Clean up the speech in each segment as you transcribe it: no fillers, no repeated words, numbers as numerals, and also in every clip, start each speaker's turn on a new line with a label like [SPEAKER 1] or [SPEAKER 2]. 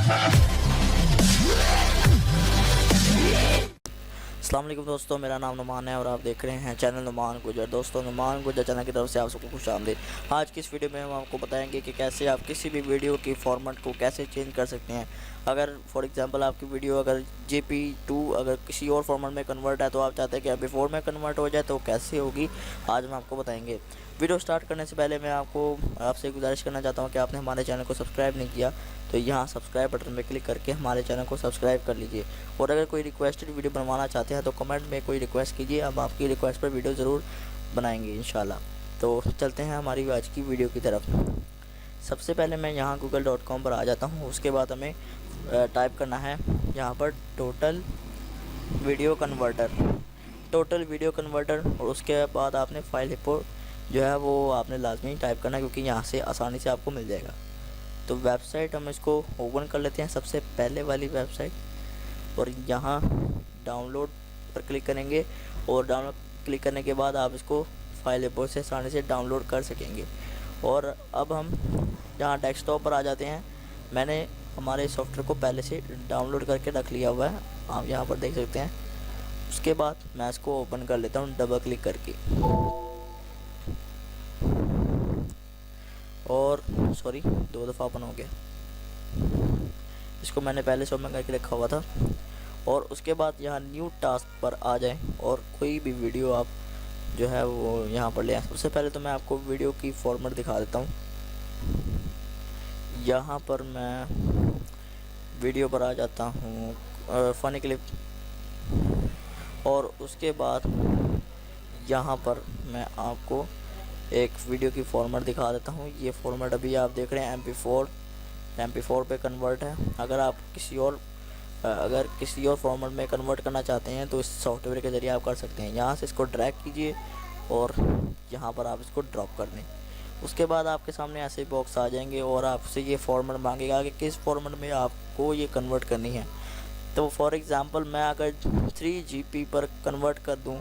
[SPEAKER 1] अस्सलाम वालेकुम दोस्तों, मेरा नाम नुमान है और आप देख रहे हैं चैनल नुमान गुजर। दोस्तों, नुमान गुजर चैनल की तरफ से आप सबको खुशामदीद। आज की इस वीडियो में हम आपको बताएंगे कि कैसे आप किसी भी वीडियो की फॉर्मेट को कैसे चेंज कर सकते हैं। अगर फॉर एग्जांपल आपकी वीडियो अगर JP2 अगर किसी और फॉर्मेट में कन्वर्ट है तो आप चाहते हैं कि MP4 में कन्वर्ट हो जाए, तो कैसे होगी आज हम आपको बताएंगे। वीडियो स्टार्ट करने से पहले मैं आपसे गुजारिश करना चाहता हूँ कि आपने हमारे चैनल को सब्सक्राइब नहीं किया तो यहाँ सब्सक्राइब बटन पर क्लिक करके हमारे चैनल को सब्सक्राइब कर लीजिए। और अगर कोई रिक्वेस्टेड वीडियो बनवाना चाहते हैं तो कमेंट में कोई रिक्वेस्ट कीजिए, हम आपकी रिक्वेस्ट पर वीडियो ज़रूर बनाएंगे इंशाल्लाह। तो चलते हैं हमारी आज की वीडियो की तरफ। सबसे पहले मैं यहाँ google.com पर आ जाता हूँ। उसके बाद हमें टाइप करना है यहाँ पर टोटल वीडियो कन्वर्टर और उसके बाद आपने फाइल हिप्पो जो है वो आपने लाजमी टाइप करना है, क्योंकि यहाँ से आसानी से आपको मिल जाएगा। तो वेबसाइट हम इसको ओपन कर लेते हैं, सबसे पहले वाली वेबसाइट, और यहाँ डाउनलोड पर क्लिक करेंगे और डाउनलोड क्लिक करने के बाद आप इसको फाइल हिप्पो से आसानी से डाउनलोड कर सकेंगे। और अब हम यहाँ डेस्कटॉप पर आ जाते हैं। मैंने हमारे सॉफ्टवेयर को पहले से डाउनलोड करके रख लिया हुआ है, आप यहाँ पर देख सकते हैं। उसके बाद मैं इसको ओपन कर लेता हूँ डबल क्लिक करके, और सॉरी 2 दफ़ा ओपन हो गया। इसको मैंने पहले से ओपन करके रखा हुआ था। और उसके बाद यहाँ न्यू टास्क पर आ जाएं और कोई भी वीडियो आप जो है वो यहाँ पर ले आएँ। सबसे पहले तो मैं आपको वीडियो की फॉर्मेट दिखा देता हूँ। यहाँ पर मैं वीडियो पर आ जाता हूँ फ़नी क्लिप, और उसके बाद यहाँ पर मैं आपको एक वीडियो की फॉर्मेट दिखा देता हूँ। ये फॉर्मेट अभी आप देख रहे हैं MP4 पे कन्वर्ट है। अगर किसी और फॉर्मेट में कन्वर्ट करना चाहते हैं तो इस सॉफ्टवेयर के ज़रिए आप कर सकते हैं। यहाँ से इसको ड्रैग कीजिए और यहाँ पर आप इसको ड्रॉप कर दें। उसके बाद आपके सामने ऐसे बॉक्स आ जाएंगे और आपसे ये फॉर्मेट मांगेगा कि किस फॉर्मेट में आपको ये कन्वर्ट करनी है। तो फॉर एग्ज़ाम्पल मैं अगर 3GP पर कन्वर्ट कर दूँ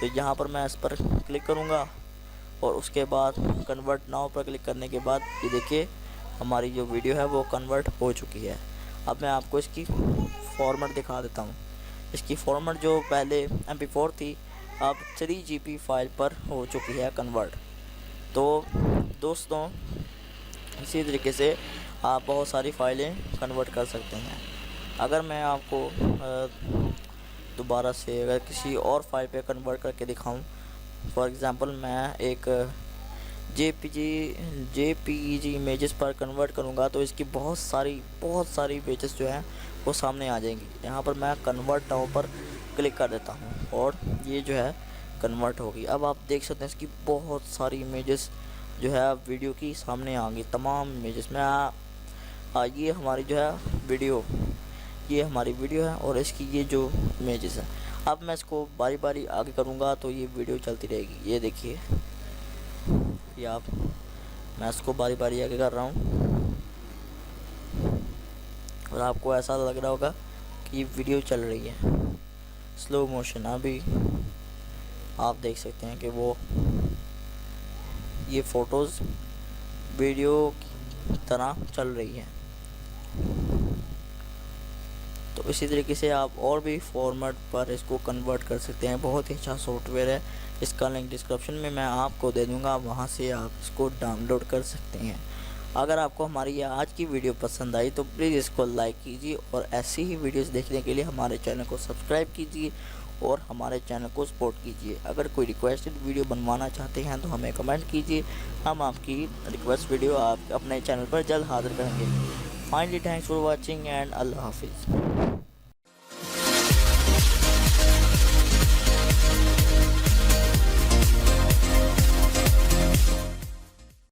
[SPEAKER 1] तो यहाँ पर मैं इस पर क्लिक करूँगा और उसके बाद कन्वर्ट नाउ पर क्लिक करने के बाद ये देखिए हमारी जो वीडियो है वो कन्वर्ट हो चुकी है। अब मैं आपको इसकी फॉर्मेट दिखा देता हूँ। इसकी फॉर्मेट जो पहले MP4 थी अब 3GP फाइल पर हो चुकी है कन्वर्ट। तो दोस्तों, इसी तरीके से आप बहुत सारी फाइलें कन्वर्ट कर सकते हैं। अगर मैं आपको दोबारा से अगर किसी और फाइल पे कन्वर्ट करके दिखाऊं, फॉर एग्ज़ाम्पल मैं एक JPEG इमेजेस पर कन्वर्ट करूँगा तो इसकी बहुत सारी इमेजेस जो हैं वो सामने आ जाएंगी। यहाँ पर मैं कन्वर्ट नाउ पर क्लिक कर देता हूँ और ये जो है कन्वर्ट होगी। अब आप देख सकते हैं इसकी बहुत सारी इमेजेस जो है वीडियो की सामने आएंगी, तमाम इमेजेस में। ये हमारी जो है वीडियो है और इसकी ये जो इमेजेस हैं। अब मैं इसको बारी बारी आगे करूँगा तो ये वीडियो चलती रहेगी। ये देखिए मैं इसको बारी बारी आगे कर रहा हूँ और आपको ऐसा लग रहा होगा कि ये वीडियो चल रही है स्लो मोशन। अभी आप देख सकते हैं कि वो ये फ़ोटोज़ वीडियो की तरह चल रही हैं। तो इसी तरीके से आप और भी फॉर्मेट पर इसको कन्वर्ट कर सकते हैं। बहुत ही अच्छा सॉफ्टवेयर है, इसका लिंक डिस्क्रिप्शन में मैं आपको दे दूंगा, वहां से आप इसको डाउनलोड कर सकते हैं। अगर आपको हमारी ये आज की वीडियो पसंद आई तो प्लीज़ इसको लाइक कीजिए और ऐसी ही वीडियोस देखने के लिए हमारे चैनल को सब्सक्राइब कीजिए और हमारे चैनल को सपोर्ट कीजिए। अगर कोई रिक्वेस्टेड वीडियो बनवाना चाहते हैं तो हमें कमेंट कीजिए, हम आपकी रिक्वेस्ट वीडियो आप अपने चैनल पर जल्द हाजिर करेंगे। Finally thanks for watching and अल्लाह हाफिज़।